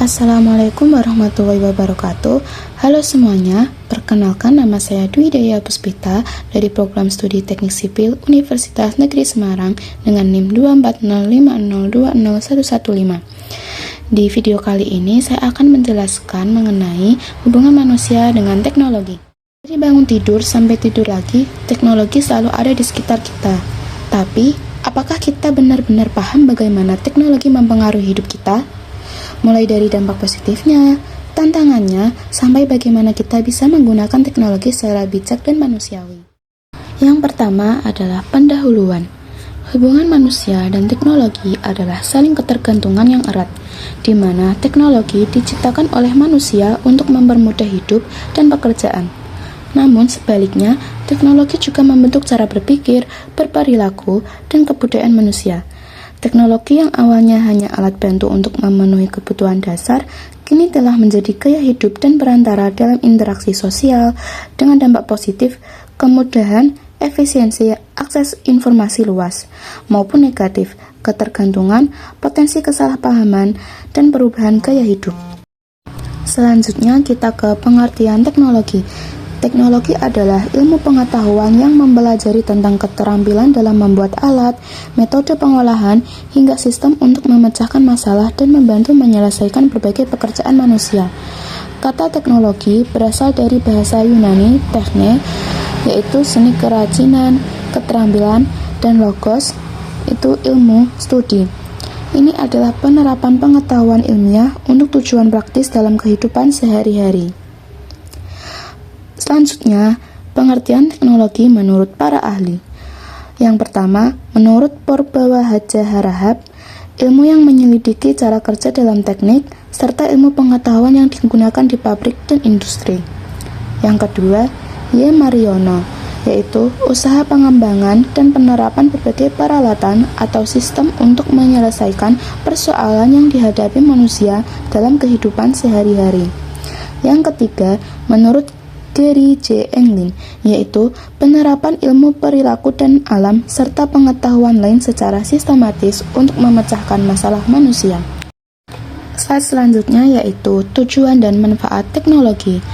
Assalamualaikum warahmatullahi wabarakatuh. Halo semuanya, perkenalkan nama saya Dwi Daya Puspita dari Program Studi Teknik Sipil Universitas Negeri Semarang dengan NIM 24050201115. Di video kali ini saya akan menjelaskan mengenai hubungan manusia dengan teknologi. Dari bangun tidur sampai tidur lagi, teknologi selalu ada di sekitar kita. Tapi, apakah kita benar-benar paham bagaimana teknologi mempengaruhi hidup kita? Mulai dari dampak positifnya, tantangannya, sampai bagaimana kita bisa menggunakan teknologi secara bijak dan manusiawi. Yang pertama adalah pendahuluan. Hubungan manusia dan teknologi adalah saling ketergantungan yang erat, di mana teknologi diciptakan oleh manusia untuk mempermudah hidup dan pekerjaan. Namun sebaliknya, teknologi juga membentuk cara berpikir, berperilaku, dan kebudayaan manusia. Teknologi yang awalnya hanya alat bantu untuk memenuhi kebutuhan dasar, kini telah menjadi gaya hidup dan perantara dalam interaksi sosial dengan dampak positif, kemudahan, efisiensi, akses informasi luas, maupun negatif, ketergantungan, potensi kesalahpahaman, dan perubahan gaya hidup. Selanjutnya kita ke pengertian teknologi. Teknologi adalah ilmu pengetahuan yang mempelajari tentang keterampilan dalam membuat alat, metode pengolahan, hingga sistem untuk memecahkan masalah dan membantu menyelesaikan berbagai pekerjaan manusia. Kata teknologi berasal dari bahasa Yunani tekne, yaitu seni kerajinan, keterampilan, dan logos, itu ilmu, studi. Ini adalah penerapan pengetahuan ilmiah untuk tujuan praktis dalam kehidupan sehari-hari. Selanjutnya, pengertian teknologi menurut para ahli. Yang pertama, menurut Purbawahaja Harahap, ilmu yang menyelidiki cara kerja dalam teknik, serta ilmu pengetahuan yang digunakan di pabrik dan industri. Yang kedua, Y. Mariono, yaitu usaha pengembangan dan penerapan berbagai peralatan atau sistem untuk menyelesaikan persoalan yang dihadapi manusia dalam kehidupan sehari-hari. Yang ketiga, menurut Gary J. Englin, yaitu penerapan ilmu perilaku dan alam serta pengetahuan lain secara sistematis untuk memecahkan masalah manusia. Slide selanjutnya yaitu tujuan dan manfaat teknologi.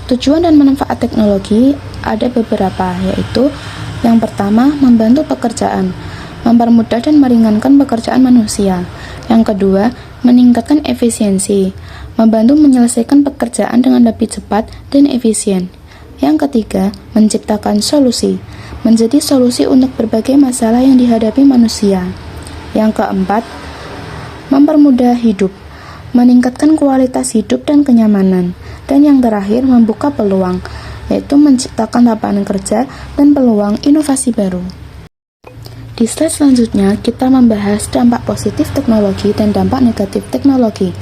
Tujuan dan manfaat teknologi ada beberapa, yaitu yang pertama, membantu pekerjaan, mempermudah dan meringankan pekerjaan manusia. Yang kedua, meningkatkan efisiensi, membantu menyelesaikan pekerjaan dengan lebih cepat dan efisien. Yang ketiga, menciptakan solusi, menjadi solusi untuk berbagai masalah yang dihadapi manusia. Yang keempat, mempermudah hidup, meningkatkan kualitas hidup dan kenyamanan. Dan yang terakhir, membuka peluang, yaitu menciptakan lapangan kerja dan peluang inovasi baru. Di slide selanjutnya, kita membahas dampak positif teknologi dan dampak negatif teknologi.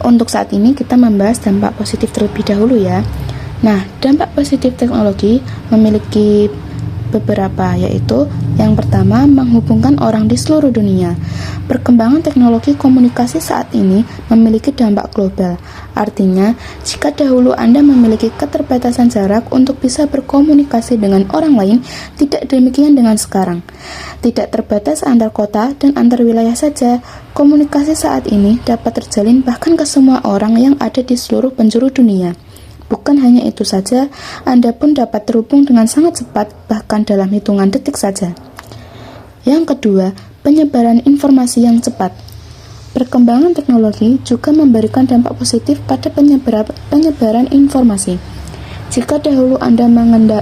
Untuk saat ini, kita membahas dampak positif terlebih dahulu ya. Nah, dampak positif teknologi memiliki beberapa, yaitu yang pertama, menghubungkan orang di seluruh dunia. Perkembangan teknologi komunikasi saat ini memiliki dampak global. Artinya, jika dahulu Anda memiliki keterbatasan jarak untuk bisa berkomunikasi dengan orang lain, tidak demikian dengan sekarang. Tidak terbatas antar kota dan antar wilayah saja, komunikasi saat ini dapat terjalin bahkan ke semua orang yang ada di seluruh penjuru dunia. Bukan hanya itu saja, Anda pun dapat terhubung dengan sangat cepat, bahkan dalam hitungan detik saja. Yang kedua, penyebaran informasi yang cepat. Perkembangan teknologi juga memberikan dampak positif pada penyebaran informasi. Jika dahulu Anda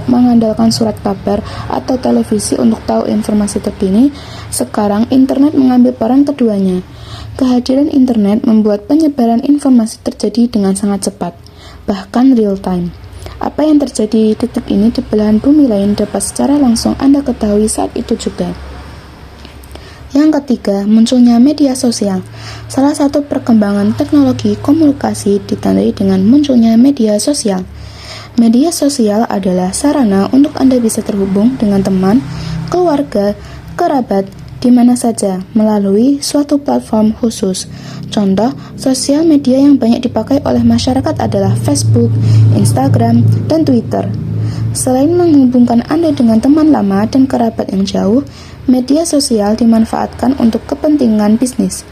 mengandalkan surat kabar atau televisi untuk tahu informasi terkini, sekarang internet mengambil peran keduanya. Kehadiran internet membuat penyebaran informasi terjadi dengan sangat cepat, bahkan real time. Apa yang terjadi detik ini di belahan bumi lain dapat secara langsung Anda ketahui saat itu juga. Yang ketiga, munculnya media sosial. Salah satu perkembangan teknologi komunikasi ditandai dengan munculnya media sosial. Media sosial adalah sarana untuk Anda bisa terhubung dengan teman, keluarga, kerabat, di mana saja melalui suatu platform khusus. Contoh, sosial media yang banyak dipakai oleh masyarakat adalah Facebook, Instagram, dan Twitter. Selain menghubungkan Anda dengan teman lama dan kerabat yang jauh, media sosial dimanfaatkan untuk kepentingan bisnis.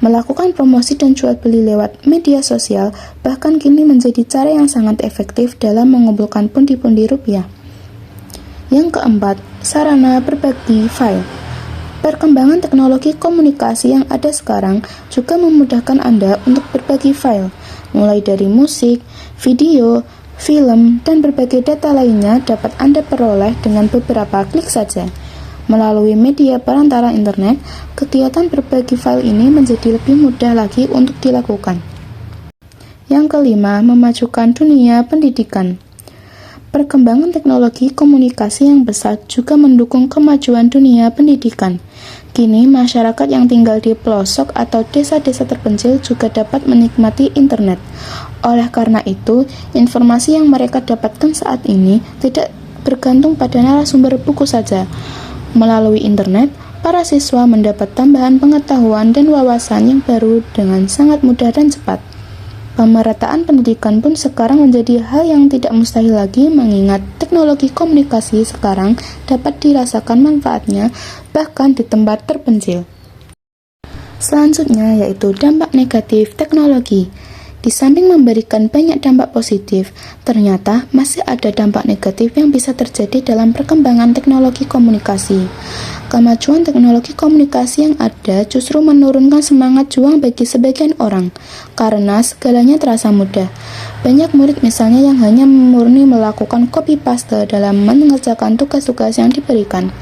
Melakukan promosi dan jual beli lewat media sosial bahkan kini menjadi cara yang sangat efektif dalam mengumpulkan pundi-pundi rupiah. Yang keempat, sarana berbagi file. Perkembangan teknologi komunikasi yang ada sekarang juga memudahkan Anda untuk berbagi file, mulai dari musik, video, film, dan berbagai data lainnya dapat Anda peroleh dengan beberapa klik saja. Melalui media perantara internet, kegiatan berbagi file ini menjadi lebih mudah lagi untuk dilakukan. Yang kelima, memajukan dunia pendidikan. Perkembangan teknologi komunikasi yang pesat juga mendukung kemajuan dunia pendidikan. Kini, masyarakat yang tinggal di pelosok atau desa-desa terpencil juga dapat menikmati internet. Oleh karena itu, informasi yang mereka dapatkan saat ini tidak bergantung pada narasumber buku saja. Melalui internet, para siswa mendapat tambahan pengetahuan dan wawasan yang baru dengan sangat mudah dan cepat. Pemerataan pendidikan pun sekarang menjadi hal yang tidak mustahil lagi mengingat teknologi komunikasi sekarang dapat dirasakan manfaatnya bahkan di tempat terpencil. Selanjutnya yaitu dampak negatif teknologi. Di samping memberikan banyak dampak positif, ternyata masih ada dampak negatif yang bisa terjadi dalam perkembangan teknologi komunikasi. Kemajuan teknologi komunikasi yang ada justru menurunkan semangat juang bagi sebagian orang, karena segalanya terasa mudah. Banyak murid misalnya yang hanya murni melakukan copy-paste dalam mengerjakan tugas-tugas yang diberikan.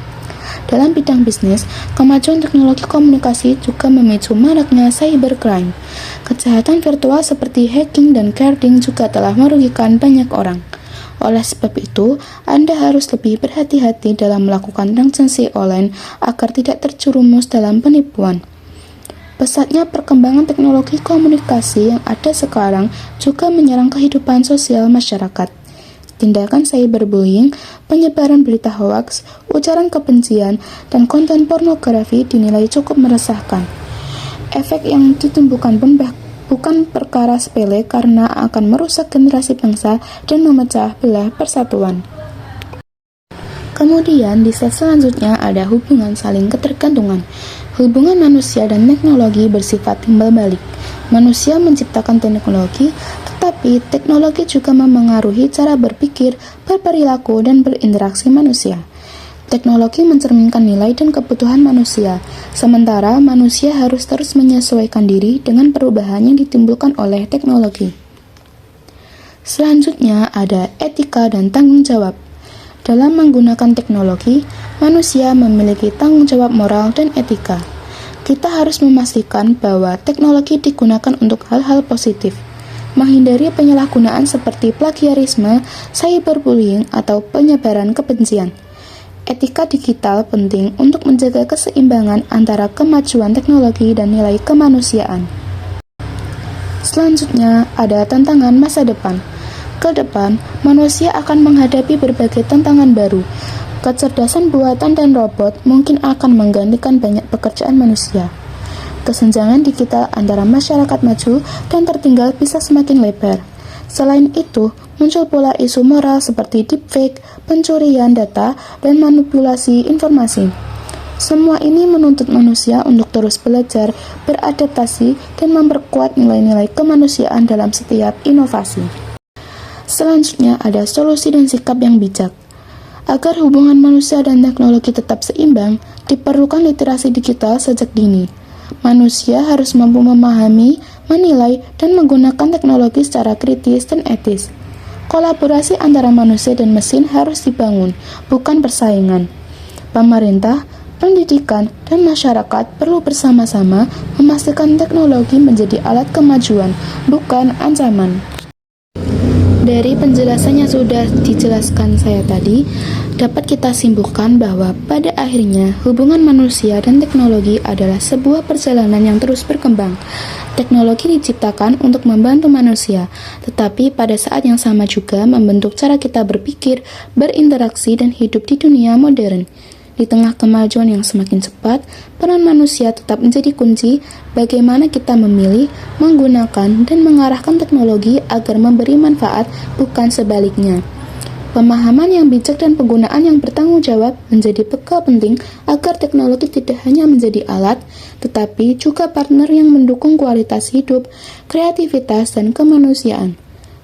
Dalam bidang bisnis, kemajuan teknologi komunikasi juga memicu maraknya cybercrime. Kejahatan virtual seperti hacking dan carding juga telah merugikan banyak orang. Oleh sebab itu, Anda harus lebih berhati-hati dalam melakukan transaksi online agar tidak terjerumus dalam penipuan. Pesatnya perkembangan teknologi komunikasi yang ada sekarang juga menyerang kehidupan sosial masyarakat. Tindakan cyberbullying, penyebaran berita hoaks, ujaran kebencian, dan konten pornografi dinilai cukup meresahkan. Efek yang ditimbulkan pun bukan perkara sepele karena akan merusak generasi bangsa dan memecah belah persatuan. Kemudian di slide selanjutnya ada hubungan saling ketergantungan. Hubungan manusia dan teknologi bersifat timbal balik. Manusia menciptakan teknologi, tetapi teknologi juga memengaruhi cara berpikir, berperilaku, dan berinteraksi manusia. Teknologi mencerminkan nilai dan kebutuhan manusia, sementara manusia harus terus menyesuaikan diri dengan perubahan yang ditimbulkan oleh teknologi. Selanjutnya ada etika dan tanggung jawab. Dalam menggunakan teknologi, manusia memiliki tanggung jawab moral dan etika. Kita harus memastikan bahwa teknologi digunakan untuk hal-hal positif, menghindari penyalahgunaan seperti plagiarisme, cyberbullying, atau penyebaran kebencian. Etika digital penting untuk menjaga keseimbangan antara kemajuan teknologi dan nilai kemanusiaan. Selanjutnya, ada tantangan masa depan. Ke depan, manusia akan menghadapi berbagai tantangan baru. Kecerdasan buatan dan robot mungkin akan menggantikan banyak pekerjaan manusia. Kesenjangan digital antara masyarakat maju dan tertinggal bisa semakin lebar. Selain itu, muncul pula isu moral seperti deepfake, pencurian data, dan manipulasi informasi. Semua ini menuntut manusia untuk terus belajar, beradaptasi, dan memperkuat nilai-nilai kemanusiaan dalam setiap inovasi. Selanjutnya ada solusi dan sikap yang bijak. Agar hubungan manusia dan teknologi tetap seimbang, diperlukan literasi digital sejak dini. Manusia harus mampu memahami, menilai, dan menggunakan teknologi secara kritis dan etis. Kolaborasi antara manusia dan mesin harus dibangun, bukan persaingan. Pemerintah, pendidikan, dan masyarakat perlu bersama-sama memastikan teknologi menjadi alat kemajuan, bukan ancaman. Dari penjelasan yang sudah dijelaskan saya tadi, dapat kita simpulkan bahwa pada akhirnya hubungan manusia dan teknologi adalah sebuah perjalanan yang terus berkembang. Teknologi diciptakan untuk membantu manusia, tetapi pada saat yang sama juga membentuk cara kita berpikir, berinteraksi, dan hidup di dunia modern. Di tengah kemajuan yang semakin cepat, peran manusia tetap menjadi kunci bagaimana kita memilih, menggunakan, dan mengarahkan teknologi agar memberi manfaat, bukan sebaliknya. Pemahaman yang bijak dan penggunaan yang bertanggung jawab menjadi bekal penting agar teknologi tidak hanya menjadi alat, tetapi juga partner yang mendukung kualitas hidup, kreativitas, dan kemanusiaan.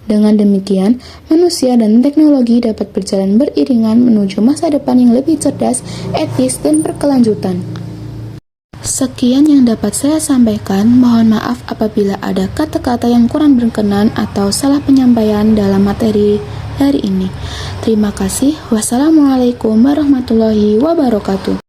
Dengan demikian, manusia dan teknologi dapat berjalan beriringan menuju masa depan yang lebih cerdas, etis, dan berkelanjutan. Sekian yang dapat saya sampaikan. Mohon maaf apabila ada kata-kata yang kurang berkenan atau salah penyampaian dalam materi hari ini. Terima kasih. Wassalamualaikum warahmatullahi wabarakatuh.